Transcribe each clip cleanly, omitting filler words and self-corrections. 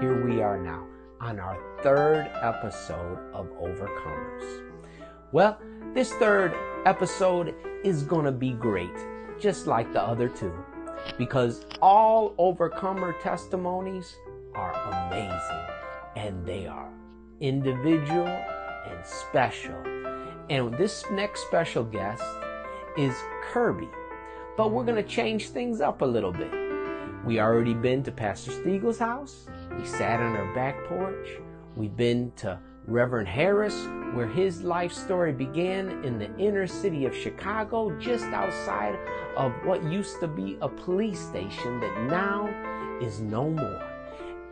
here we are now on our third episode of Overcomers. Well, this third episode is going to be great, just like the other two, because all overcomer testimonies are amazing, and they are individual and special. And this next special guest is Kearby, but we're going to change things up a little bit. We already been to Pastor Stiegel's house. We sat on our back porch. We've been to Reverend Harris, where his life story began in the inner city of Chicago, just outside of what used to be a police station that now is no more.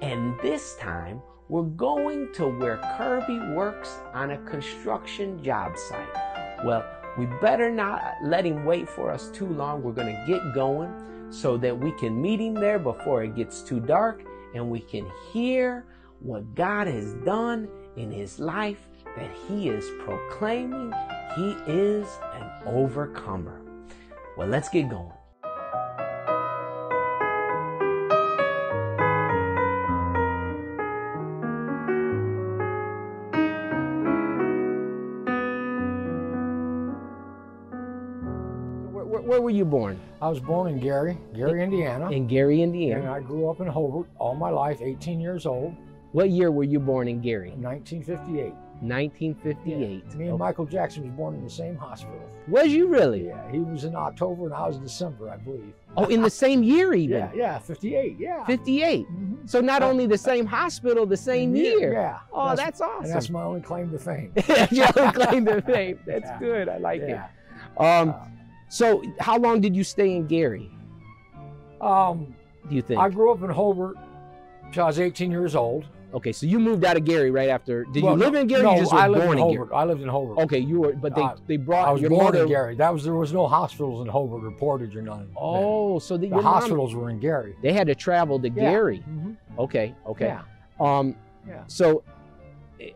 And this time, we're going to where Kearby works on a construction job site. Well, we better not let him wait for us too long. We're going to get going so that we can meet him there before it gets too dark, and we can hear what God has done in his life, that he is proclaiming he is an overcomer. Well, let's get going. Where were you born? I was born in Gary, Indiana. In Gary, Indiana. And I grew up in Hobart all my life, 18 years old. What year were you born in Gary? 1958. 1958. Yeah. Me and Michael Jackson was born in the same hospital. Was you really? Yeah, he was in October and I was in December, I believe. Oh, in the same year even? Yeah, 58, yeah. 58. Mm-hmm. So not only the same hospital, the same year. Yeah. Oh, that's awesome. And that's my only claim to fame. That's your only claim to fame. That's good. I like it. So how long did you stay in Gary? Do you think? I grew up in Hobart until I was 18 years old. Okay, so you moved out of Gary right after. Did you live in Gary? No, or you just were I lived born in in Hobart. Gary? I lived in Hobart. Okay, you were, but they brought I was your born mother in Gary. There was no hospitals in Hobart or Portage or none. Oh, so the your hospitals were in Gary. They had to travel to Gary. Mm-hmm. Okay. Yeah. So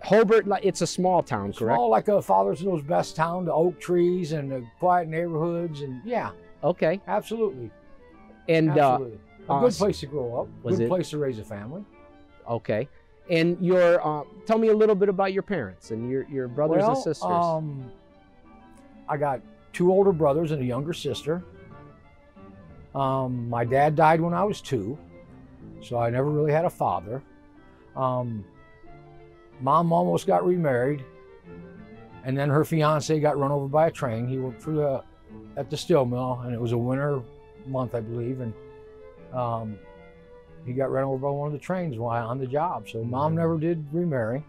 Hobart, it's a small town, correct? Small, like a Father's Knows Best town, the oak trees and the quiet neighborhoods, and yeah. Okay. Absolutely. And absolutely. A good place to grow up. Good place to raise a family. Okay. And your tell me a little bit about your parents and your brothers and sisters. I got two older brothers and a younger sister. My dad died when I was 2, so I never really had a father. Mom almost got remarried, and then her fiance got run over by a train. He worked at the steel mill, and it was a winter month, I believe, and he got run over by one of the trains while on the job. So Mom never did remarry,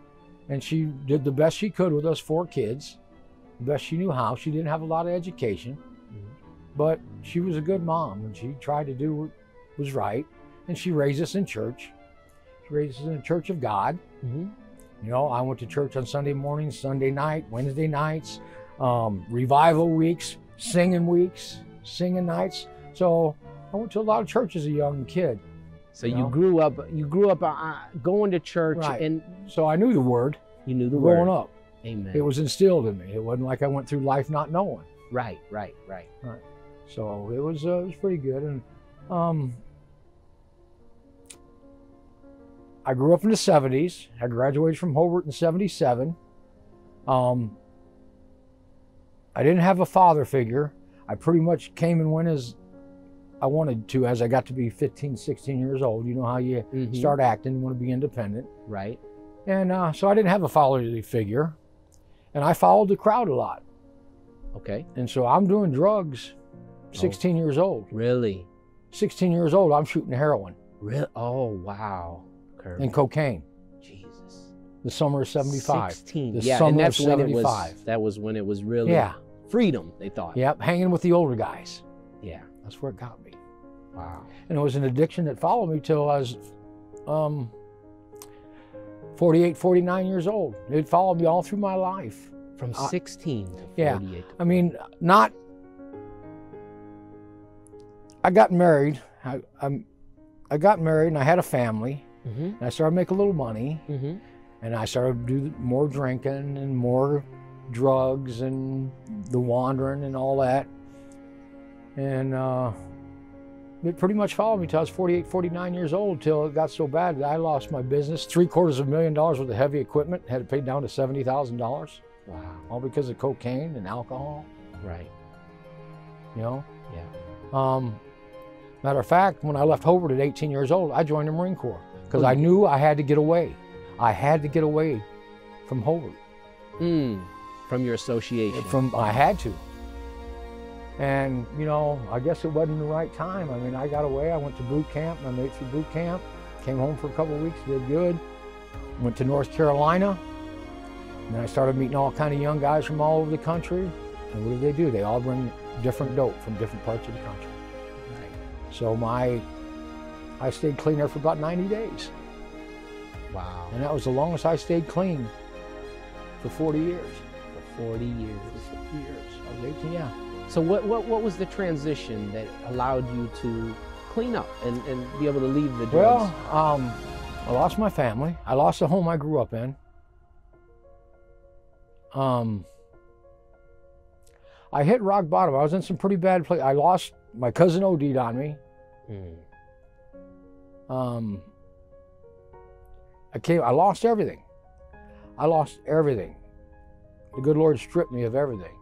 and she did the best she could with us 4 kids, the best she knew how. She didn't have a lot of education, but she was a good mom, and she tried to do what was right, and she raised us in church. She raised us in the Church of God. Mm-hmm. You know, I went to church on Sunday mornings, Sunday night, Wednesday nights, revival weeks, singing nights. So I went to a lot of churches as a young kid. So you grew up going to church, right. And so I knew the word. You knew the word. Growing up. Amen. It was instilled in me. It wasn't like I went through life not knowing. Right. So it was pretty good. And I grew up in the 70s. I graduated from Hobart in 77. I didn't have a father figure. I pretty much came and went as I wanted to as I got to be 15, 16 years old. You know how you start acting, want to be independent. Right. And so I didn't have a fatherly figure. And I followed the crowd a lot. Okay. And so I'm doing drugs 16 years old. Really? 16 years old, I'm shooting heroin. Really? Oh, wow. Kearby. And cocaine. Jesus. The summer of 75. 16. The yeah, summer and that's of when 75. that was when it was really freedom, they thought. Yep, hanging with the older guys. Yeah. That's where it got me. Wow. And it was an addiction that followed me till I was 48, 49 years old. It followed me all through my life. From 16 to 48. Yeah. I mean, I got married. I got married and I had a family. And I started making a little money. And I started to do more drinking and more drugs and the wandering and all that. And it pretty much followed me till I was 48, 49 years old, till it got so bad that I lost my business. $750,000 worth of heavy equipment, had it paid down to $70,000. Wow. All because of cocaine and alcohol. Right. You know? Yeah. Matter of fact, when I left Hobart at 18 years old, I joined the Marine Corps because I knew I had to get away. I had to get away from Hobart. From your association. I had to. And, you know, I guess it wasn't the right time. I mean, I got away. I went to boot camp. I made it through boot camp. Came home for a couple of weeks, did good. Went to North Carolina. And then I started meeting all kind of young guys from all over the country. And what do? They all bring different dope from different parts of the country. Right. So I stayed clean there for about 90 days. Wow. And that was the longest I stayed clean for 40 years. For 40 years. For 50 years. I was 18, yeah. So what was the transition that allowed you to clean up and be able to leave the drugs? Well, I lost my family. I lost the home I grew up in. I hit rock bottom. I was in some pretty bad place. I lost, my cousin OD'd on me. I lost everything. I lost everything. The good Lord stripped me of everything.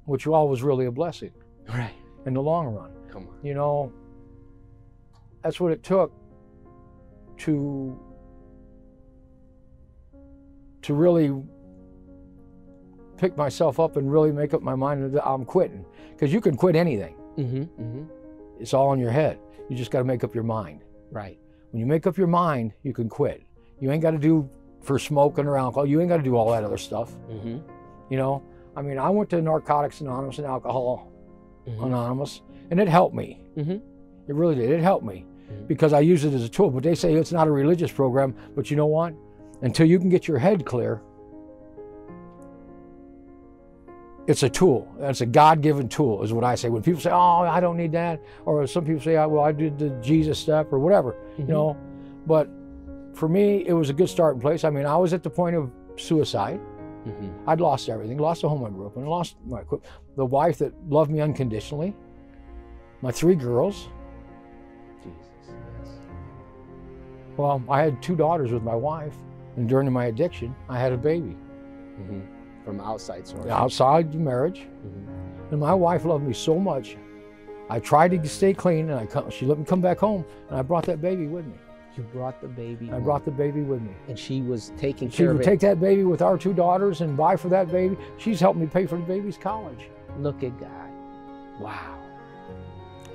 Which all was really a blessing. Right. In the long run. Come on. You know, that's what it took to really pick myself up and really make up my mind that I'm quitting. Because you can quit anything. It's all in your head. You just got to make up your mind. Right. When you make up your mind, you can quit. You ain't got to do for smoking or alcohol. You ain't got to do all that other stuff. You know, I mean, I went to Narcotics Anonymous and Alcohol Anonymous, and it helped me. It really did. It helped me because I use it as a tool. But they say it's not a religious program. But you know what? Until you can get your head clear, it's a tool. It's a God-given tool, is what I say. When people say, "Oh, I don't need that," or some people say, "Well, I did the Jesus step," or whatever, you know. But for me, it was a good starting place. I mean, I was at the point of suicide. I'd lost everything, lost the home I grew up in, lost the wife that loved me unconditionally, my 3 girls. Jesus, yes. Well, I had 2 daughters with my wife, and during my addiction, I had a baby. From outside source. Outside the marriage. And my wife loved me so much. I tried to stay clean, and she let me come back home, and I brought that baby with me. You brought the baby I brought the baby with me. And she was taking She care of would it. take that baby with our 2 daughters and buy for that baby. She's helped me pay for the baby's college. Look at God. Wow.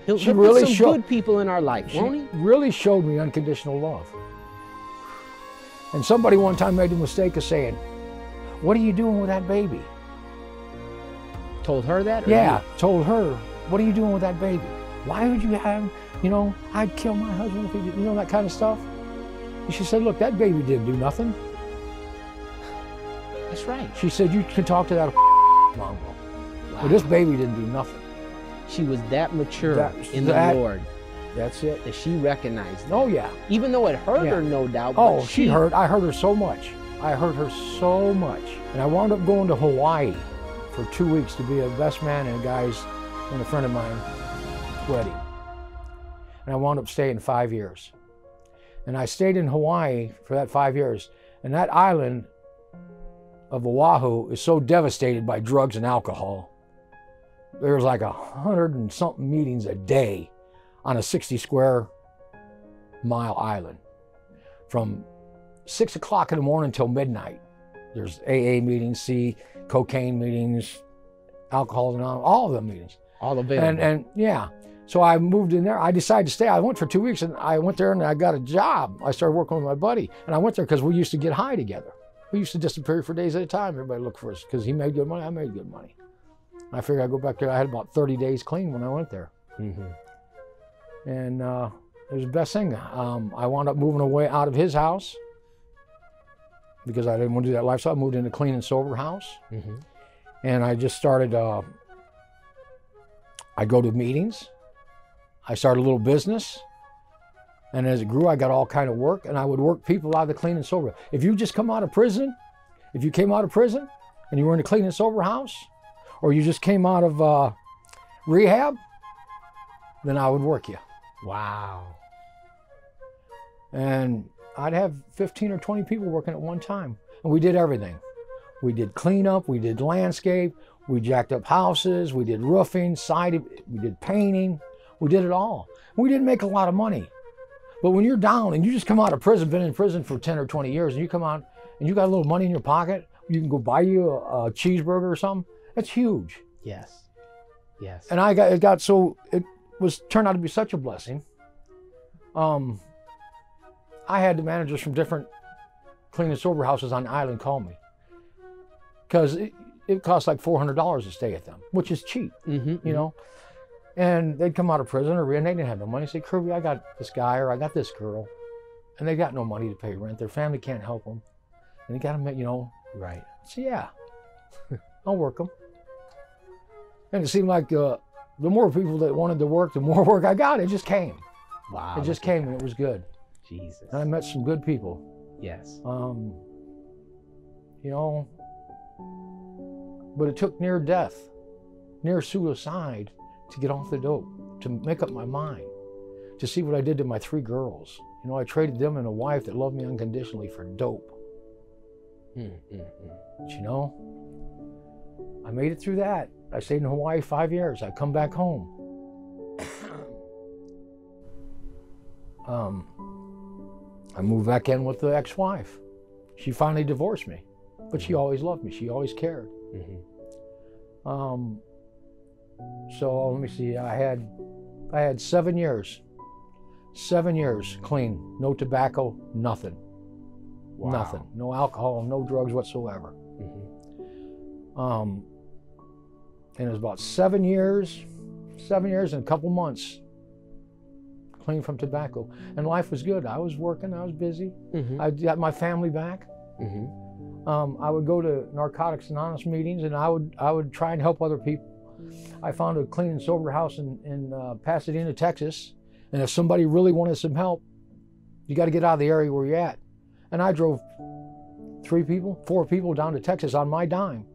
She He'll really put some good people in our life, won't he? She really showed me unconditional love. And somebody one time made the mistake of saying, "What are you doing with that baby?" Told her that? Or Yeah, you? told her, "What are you doing with that baby? Why would you have, you know, I'd kill my husband if he did," you know, that kind of stuff. And she said, "Look, that baby didn't do nothing." That's right. She said, "You can talk to that mongrel. But this baby didn't do nothing." She was that mature in the Lord. That's it. That she recognized that. Oh, yeah. Even though it hurt her, no doubt. Oh, but she hurt. I hurt her so much. I hurt her so much. And I wound up going to Hawaii for 2 weeks to be a best man and a friend of mine wedding. And I wound up staying 5 years. And I stayed in Hawaii for that 5 years. And that island of Oahu is so devastated by drugs and alcohol. There's like 100 and something meetings a day on a 60 square mile island. From 6 o'clock in the morning until midnight. There's AA meetings, cocaine meetings, alcohol and all of them meetings. All available. And yeah, so I moved in there. I decided to stay. I went for 2 weeks, and I went there and I got a job. I started working with my buddy, and I went there because we used to get high together. We used to disappear for days at a time. Everybody looked for us because he made good money. I made good money. I figured I'd go back there. I had about 30 days clean when I went there. And it was the best thing. I wound up moving away out of his house because I didn't want to do that lifestyle. I moved into a clean and sober house. And I just started, I go to meetings. I started a little business. And as it grew, I got all kind of work, and I would work people out of the clean and sober. If you just come out of prison, if you came out of prison and you were in a clean and sober house, or you just came out of rehab, then I would work you. Wow. And I'd have 15 or 20 people working at one time. And we did everything. We did cleanup, we did landscape, we jacked up houses, we did roofing, siding, we did painting, we did it all. We didn't make a lot of money. But when you're down and you just come out of prison, been in prison for 10 or 20 years, and you come out and you got a little money in your pocket, you can go buy you a cheeseburger or something, that's huge. Yes. Yes. And it turned out to be such a blessing. I had the managers from different clean and sober houses on the island call me. Because it costs like $400 to stay at them, which is cheap, you know? And they'd come out of prison and they didn't have no money. Say, Kearby, I got this guy or I got this girl. And they got no money to pay rent. Their family can't help them. And they got them, you know. Right. So yeah, I'll work them. And it seemed like the more people that wanted to work, the more work I got. It just came. Wow. It just came and it was good. Jesus. And I met some good people. Yes. You know, but it took near death, near suicide to get off the dope, to make up my mind, to see what I did to my 3 girls. You know, I traded them and a wife that loved me unconditionally for dope. But you know, I made it through that. I stayed in Hawaii 5 years. I come back home. I moved back in with the ex-wife. She finally divorced me, but she always loved me. She always cared. So let me see. I had 7 years. 7 years clean, no tobacco, nothing. Wow. Nothing. No alcohol, no drugs whatsoever. And it was about 7 years and a couple months clean from tobacco. And life was good. I was working, I was busy. I got my family back. I would go to Narcotics Anonymous meetings and I would try and help other people. I found a clean and sober house in Pasadena, Texas. And if somebody really wanted some help, you got to get out of the area where you're at. And I drove 4 people down to Texas on my dime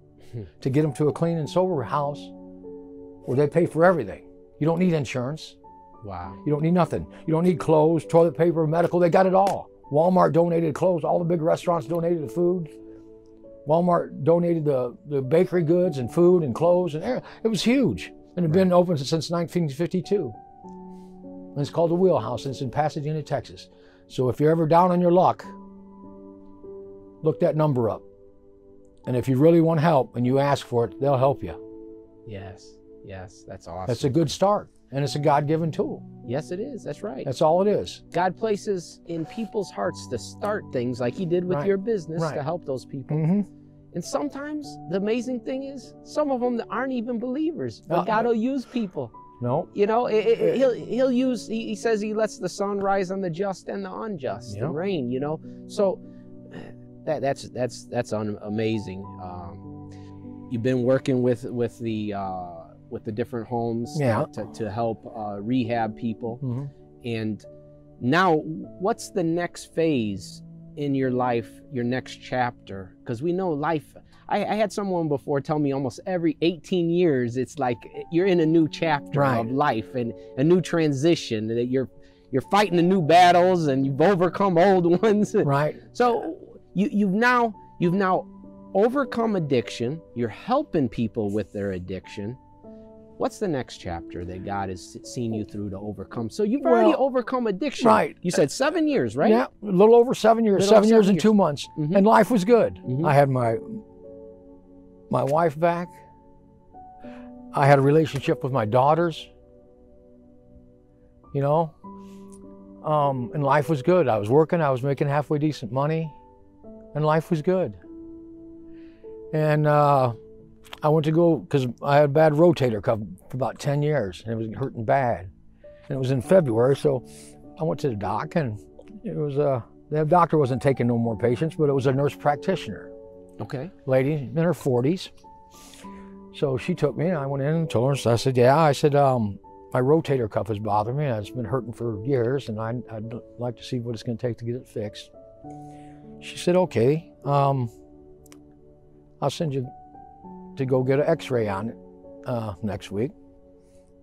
to get them to a clean and sober house where they pay for everything. You don't need insurance. Wow. You don't need nothing. You don't need clothes, toilet paper, medical. They got it all. Walmart donated clothes. All the big restaurants donated the food. Walmart donated the bakery goods and food and clothes. And it was huge. And it had been open since 1952. And it's called the Wheelhouse, and it's in Pasadena, Texas. So if you're ever down on your luck, look that number up. And if you really want help and you ask for it, they'll help you. Yes. Yes. That's awesome. That's a good start. And it's a God-given tool. Yes, it is. That's right. That's all it is. God places in people's hearts to start things like he did with your business to help those people. And sometimes the amazing thing is some of them aren't even believers, but God will use people. No. You know, he'll use, he says he lets the sun rise on the just and the unjust, and rain, you know. So that's amazing. You've been working with the different homes to help rehab people. And now what's the next phase in your life, your next chapter? Because we know life, I had someone before tell me almost every 18 years, it's like you're in a new chapter of life and a new transition, that you're fighting the new battles and you've overcome old ones. Right. So you've now overcome addiction. You're helping people with their addiction. What's the next chapter that God has seen you through to overcome? So you've already overcome addiction. Right. You said 7 years, right? Yeah, a little over 7 years. 7 years and 2 months. And life was good. I had my wife back. I had a relationship with my daughters. You know, and life was good. I was working. I was making halfway decent money, and life was good. And I went to go, because I had a bad rotator cuff for about 10 years, and it was hurting bad. And it was in February, so I went to the doc, and it was the doctor wasn't taking no more patients, but it was a nurse practitioner. Okay. Lady in her 40s. So she took me, and I went in and told her. So I said, yeah. I said, my rotator cuff is bothering me, and it's been hurting for years, and I'd like to see what it's going to take to get it fixed. She said, okay, I'll send you to go get an x-ray on it next week.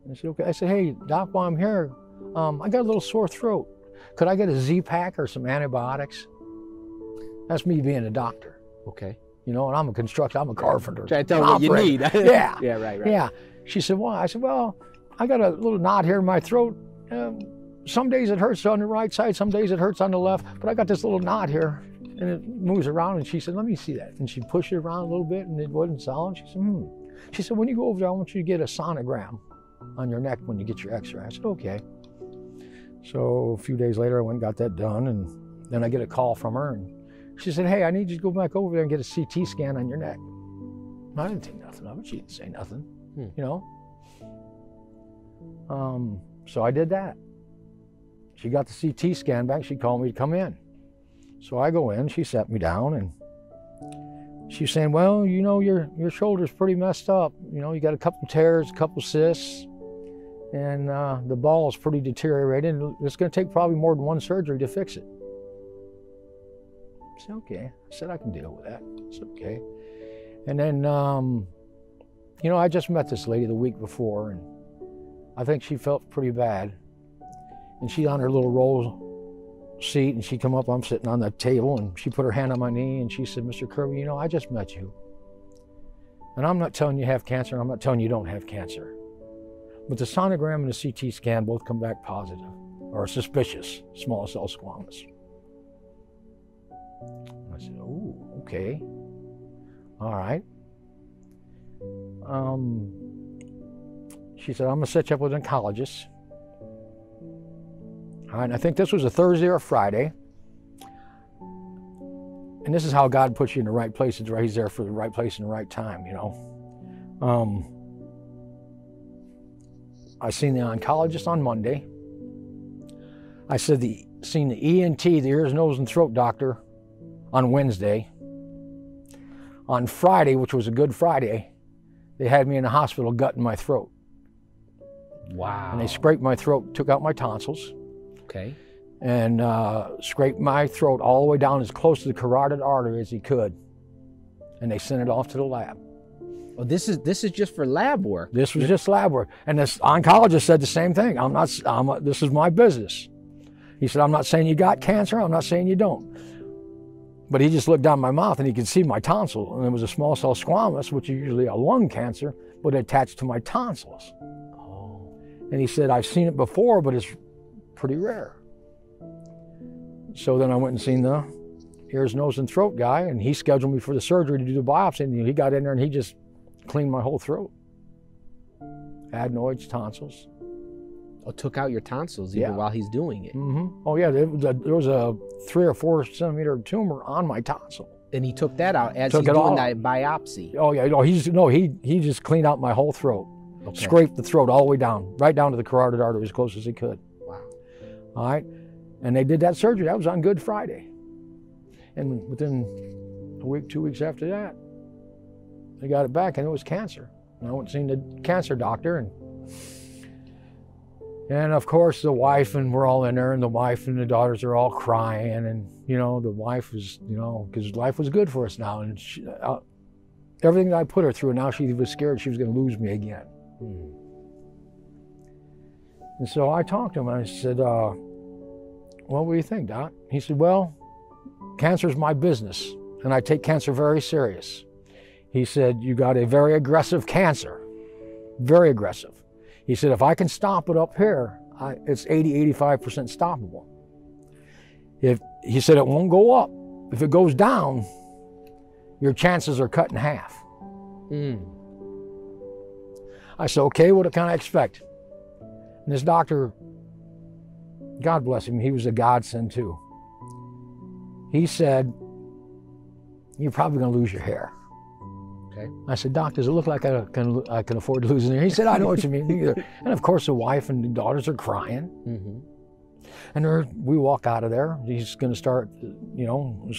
I said, okay. I said, hey, doc, while I'm here, I got a little sore throat. Could I get a Z-Pack or some antibiotics? That's me being a doctor. Okay. You know, and I'm a constructor, I'm a carpenter. Try to tell them what you need. Yeah. Yeah, right. Yeah. She said, why? I said, well, I got a little knot here in my throat. Some days it hurts on the right side, some days it hurts on the left, but I got this little knot here and it moves around. And she said, let me see that. And she pushed it around a little bit and it wasn't solid. She said, She said, when you go over there, I want you to get a sonogram on your neck when you get your x-ray. I said, okay. So a few days later, I went and got that done. And then I get a call from her and she said, hey, I need you to go back over there and get a CT scan on your neck. I didn't think nothing of it. She didn't say nothing, you know? So I did that. She got the CT scan back. She called me to come in. So I go in, she sat me down and she's saying, well, you know, your shoulder's pretty messed up. You know, you got a couple tears, a couple cysts, and the ball is pretty deteriorated. And it's going to take probably more than one surgery to fix it. I said, okay. I said, I can deal with that. It's okay. And then, you know, I just met this lady the week before, and I think she felt pretty bad. And she's on her little roll seat, and she come up, I'm sitting on the table, and she put her hand on my knee, and she said, Mr. Kearby, you know, I just met you. And I'm not telling you have cancer, and I'm not telling you don't have cancer. But the sonogram and the CT scan both come back positive, or suspicious, small cell squamous. I said, oh, okay. All right. She said, I'm gonna set you up with an oncologist. All right, and I think this was a Thursday or a Friday. And this is how God puts you in the right place. He's there for the right place and the right time, you know. I seen the oncologist on Monday. I said seen the ENT, the ears, nose, and throat doctor on Wednesday. On Friday, which was a Good Friday, they had me in the hospital gutting my throat. Wow. And they scraped my throat, took out my tonsils. Okay. And scraped my throat all the way down as close to the carotid artery as he could. And they sent it off to the lab. Oh, this is just for lab work. This was just lab work. And this oncologist said the same thing. This is my business. He said, I'm not saying you got cancer, I'm not saying you don't. But he just looked down my mouth and he could see my tonsil. And it was a small cell squamous, which is usually a lung cancer, but attached to my tonsils. Oh. And he said, I've seen it before, but it's pretty rare. So then I went and seen the ears, nose, and throat guy, and he scheduled me for the surgery to do the biopsy. And he got in there and he just cleaned my whole throat. Adenoids, tonsils. Oh, took out your tonsils even while he's doing it. Mm-hmm. Oh yeah, there was a 3 or 4 centimeter tumor on my tonsil. And he took that out as he's doing that biopsy. Oh yeah, he just cleaned out my whole throat. Okay. Scraped the throat all the way down, right down to the carotid artery as close as he could. Wow. All right, and they did that surgery. That was on Good Friday. And within a week, 2 weeks after that, they got it back and it was cancer. And I went and seen the cancer doctor, and of course the wife, and we're all in there, and the wife and the daughters are all crying, and you know, the wife was, you know, because life was good for us now, and she, everything that I put her through, and now she was scared she was going to lose me again. And so I talked to him and I said, well, what do you think, Doc? He said, well, cancer is my business and I take cancer very serious. He said, you got a very aggressive cancer, very aggressive. He said, if I can stop it up here, it's 80–85% stoppable. He said, it won't go up. If it goes down, your chances are cut in half. I said, okay, what can I expect? And this doctor, God bless him, he was a godsend too. He said, you're probably gonna lose your hair. Okay. I said, Doc, does it look like I can afford to lose it? He said, I know what you mean. And of course the wife and the daughters are crying. And we walk out of there. He's gonna start, you know,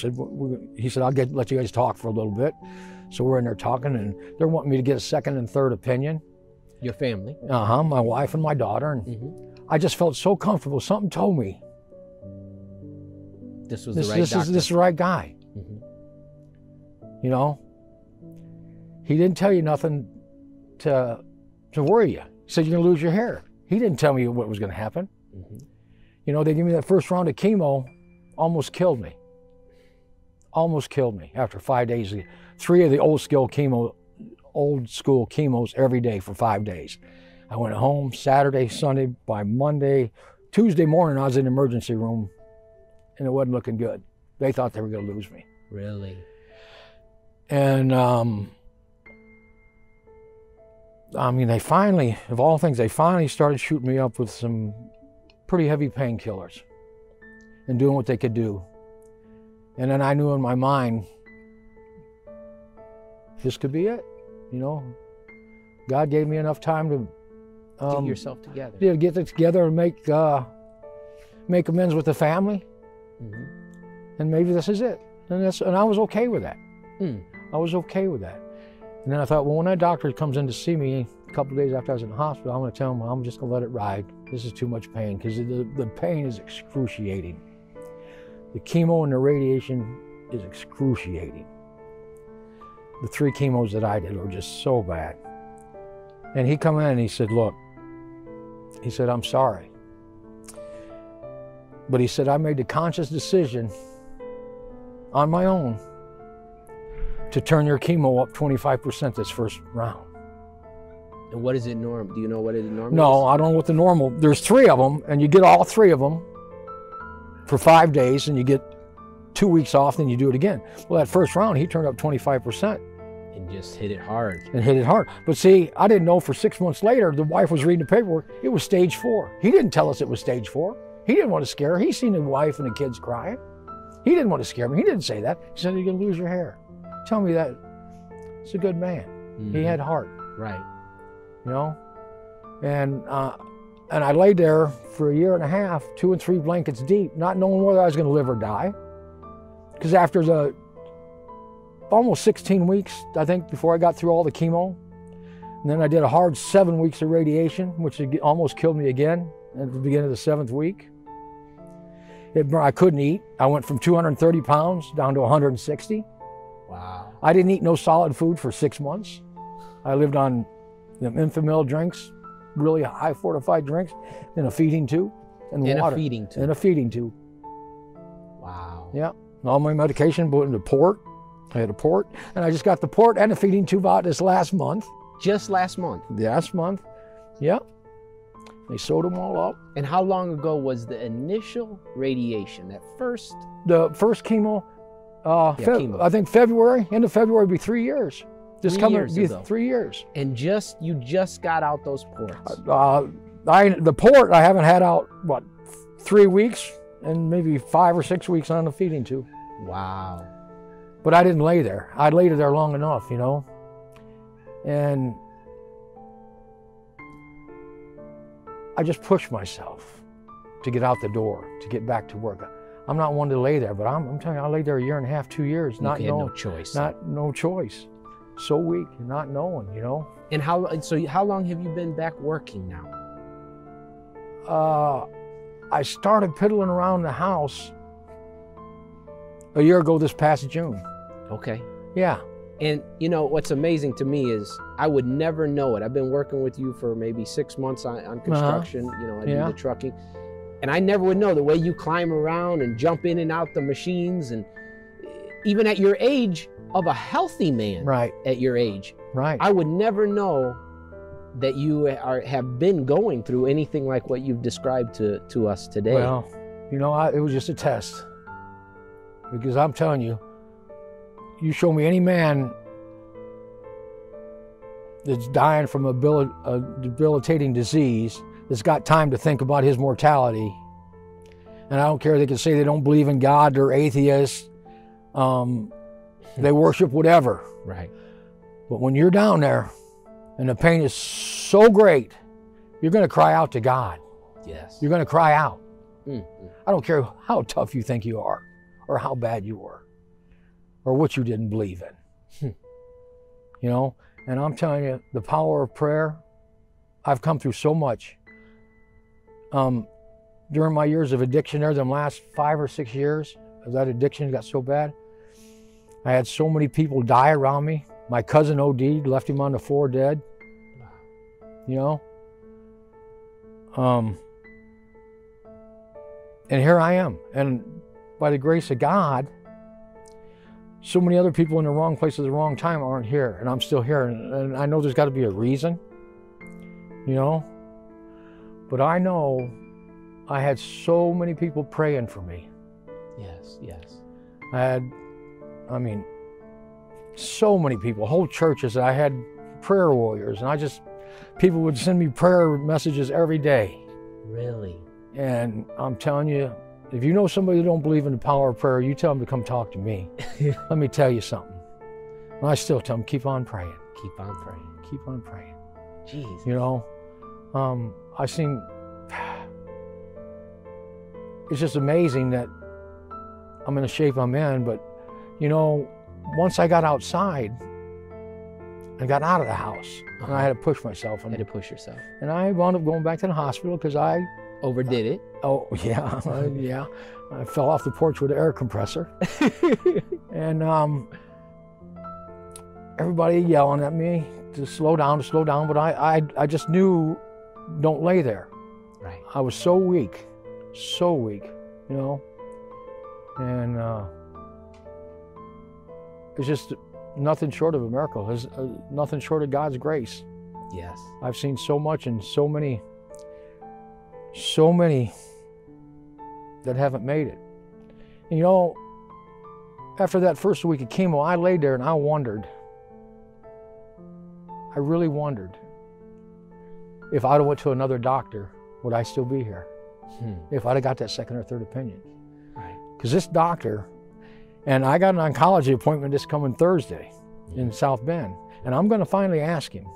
he said, I'll let you guys talk for a little bit. So we're in there talking, and they're wanting me to get a second and third opinion. Your family? My wife and my daughter. And I just felt so comfortable. Something told me this was the right doctor. This is the right guy. You know, he didn't tell you nothing to worry you. He He said, you're going to lose your hair. He didn't tell me what was going to happen. Mm-hmm. You know, they gave me that first round of chemo, almost killed me. Almost killed me after 5 days. 3 of the old school chemos every day for 5 days. I went home Saturday, Sunday. By Monday, Tuesday morning, I was in the emergency room, and it wasn't looking good. They thought they were going to lose me. Really? And I mean, they finally, of all things, they finally started shooting me up with some pretty heavy painkillers and doing what they could do. And then I knew in my mind, this could be it. You know, God gave me enough time to get yourself together. Yeah, get it together and make amends with the family. Mm-hmm. And maybe this is it. And I was okay with that. Mm. I was okay with that. And then I thought, well, when that doctor comes in to see me a couple of days after I was in the hospital, I'm going to tell him I'm just going to let it ride. This is too much pain, because the pain is excruciating. The chemo and the radiation is excruciating. The 3 chemos that I did were just so bad. And he come in and he said, look, he said, I'm sorry. But he said, I made the conscious decision on my own to turn your chemo up 25% this first round. And what is it norm? Do you know what it normally is? No, I don't know what the normal, there's 3 of them, and you get all 3 of them for 5 days, and you get 2 weeks off, then you do it again. Well, that first round, he turned up 25%. And just hit it hard. And hit it hard. But see, I didn't know for 6 months later, the wife was reading the paperwork, it was stage 4. He didn't tell us it was stage 4. He didn't want to scare her. He seen the wife and the kids crying. He didn't want to scare me. He didn't say that. He said, you're going to lose your hair. Tell me that. He's a good man. Mm-hmm. He had heart. Right. You know? And I laid there for a year and a half, 2 and 3 blankets deep, not knowing whether I was going to live or die. Because after the almost 16 weeks, I think, before I got through all the chemo, and then I did a hard 7 weeks of radiation, which almost killed me again at the beginning of the 7th week. I couldn't eat. I went from 230 pounds down to 160. Wow. I didn't eat no solid food for 6 months. I lived on Infamil drinks, really high fortified drinks, in a feeding tube, and water. A feeding tube. In a feeding tube. Wow. Yeah. All my medication put into port. I had a port, and I just got the port and a feeding tube out this last month. Just last month? Last month. Yeah. They sewed them all up. And how long ago was the initial radiation? The first chemo, chemo. I think February, end of February, would be 3 years. This coming be 3 years. And you just got out those ports? The port I haven't had out, 3 weeks, and maybe 5 or 6 weeks on the feeding tube. Wow. But I didn't lay there. I laid there long enough, you know. And I just pushed myself to get out the door, to get back to work. I'm not one to lay there, but I'm telling you, I laid there a year and a half, 2 years, not knowing. No choice. No choice. So weak, not knowing, you know. And how long have you been back working now? I started piddling around the house a year ago this past June. Okay. Yeah. And you know, what's amazing to me is I would never know it. I've been working with you for maybe 6 months on construction, you know, I do the trucking. And I never would know the way you climb around and jump in and out the machines, and even at your age, of a healthy man, right, at your age, right, I would never know that you have been going through anything like what you've described to us today. Well, you know, it was just a test. Because I'm telling you, you show me any man that's dying from a debilitating disease that's got time to think about his mortality, and I don't care, they can say they don't believe in God, they're atheists, they worship whatever. Right. But when you're down there and the pain is so great, you're going to cry out to God. Yes. You're going to cry out. Mm-hmm. I don't care how tough you think you are, or how bad you were, or what you didn't believe in. You know, and I'm telling you, the power of prayer, I've come through so much. During my years of addiction there, them last 5 or 6 years, that addiction got so bad, I had so many people die around me. My cousin OD'd, left him on the floor dead. You know, And here I am. And by the grace of God, so many other people in the wrong place at the wrong time aren't here, and I'm still here. And I know there's got to be a reason, you know. But I know I had so many people praying for me. Yes, yes. I mean, so many people, whole churches. I had prayer warriors, and people would send me prayer messages every day. Really? And I'm telling you, if you know somebody that don't believe in the power of prayer, you tell them to come talk to me. Let me tell you something. And I still tell them, keep on praying. Keep on praying. Keep on praying. Jeez. You know, I've seen, it's just amazing that I'm in the shape I'm in, but you know, once I got outside and got out of the house, and I had to push myself. And, you had to push yourself. And I wound up going back to the hospital because I overdid it. Oh, yeah, yeah. I fell off the porch with an air compressor. And everybody yelling at me to slow down, but I just knew, don't lay there. Right. I was so weak, you know. And it's just nothing short of a miracle. There's nothing short of God's grace. Yes. I've seen so much and so many that haven't made it. And you know, after that first week of chemo, I laid there and I wondered. I really wondered if I'd have went to another doctor, would I still be here? If I'd have got that second or third opinion. Right. Because this doctor, and I got an oncology appointment this coming Thursday in South Bend, and I'm going to finally ask him,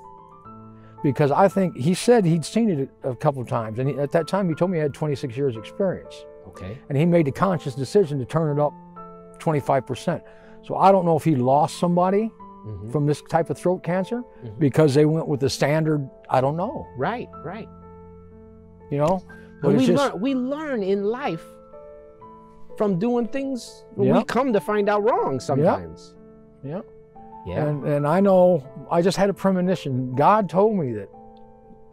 because I think he said he'd seen it a couple of times, and at that time he told me he had 26 years experience. Okay. And he made the conscious decision to turn it up 25%. So I don't know if he lost somebody from this type of throat cancer because they went with the standard, I don't know. Right, right. You know? But we learn in life from doing things we come to find out wrong sometimes. Yeah. Yeah. And I know, I just had a premonition. God told me that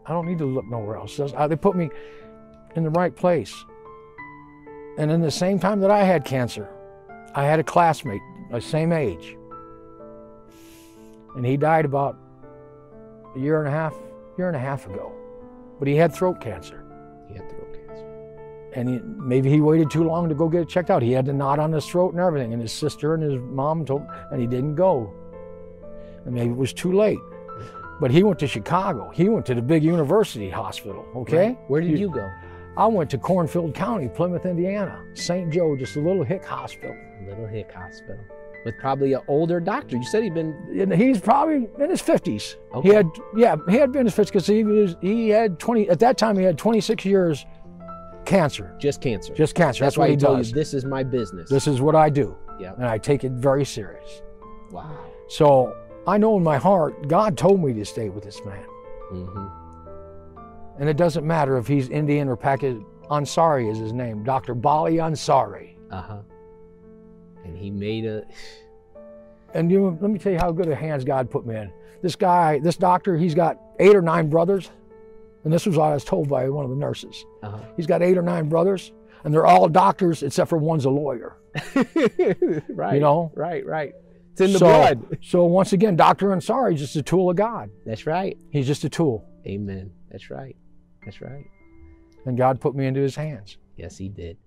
I don't need to look nowhere else. They put me in the right place. And in the same time that I had cancer, I had a classmate, my same age. And he died about a year and a half ago. But he had throat cancer. He had throat cancer. And maybe he waited too long to go get it checked out. He had the knot on his throat and everything. And his sister and his mom told him, and he didn't go. And maybe it was too late. But he went to Chicago. He went to the big university hospital, okay? Right. Where did you go? I went to Cornfield County, Plymouth, Indiana. St. Joe, just a little hick hospital. Little hick hospital. With probably an older doctor. You said he's probably in his 50s. Okay. He had been in his 50s because he had 20, at that time he had 26 years cancer. Just cancer. Just cancer. That's what why he told does. you, this is my business. This is what I do. Yeah. And I take it very serious. Wow. So I know in my heart, God told me to stay with this man. And it doesn't matter if he's Indian or Pakistan. Ansari is his name. Dr. Bali Ansari. And he made a... And let me tell you how good of hands God put me in. This guy, this doctor, he's got 8 or 9 brothers. And this was what I was told by one of the nurses. He's got 8 or 9 brothers, and they're all doctors except for one's a lawyer. Right. You know? Right, right. It's in the blood. So once again, Dr. Ansari is just a tool of God. That's right. He's just a tool. Amen. That's right. That's right. And God put me into his hands. Yes, he did.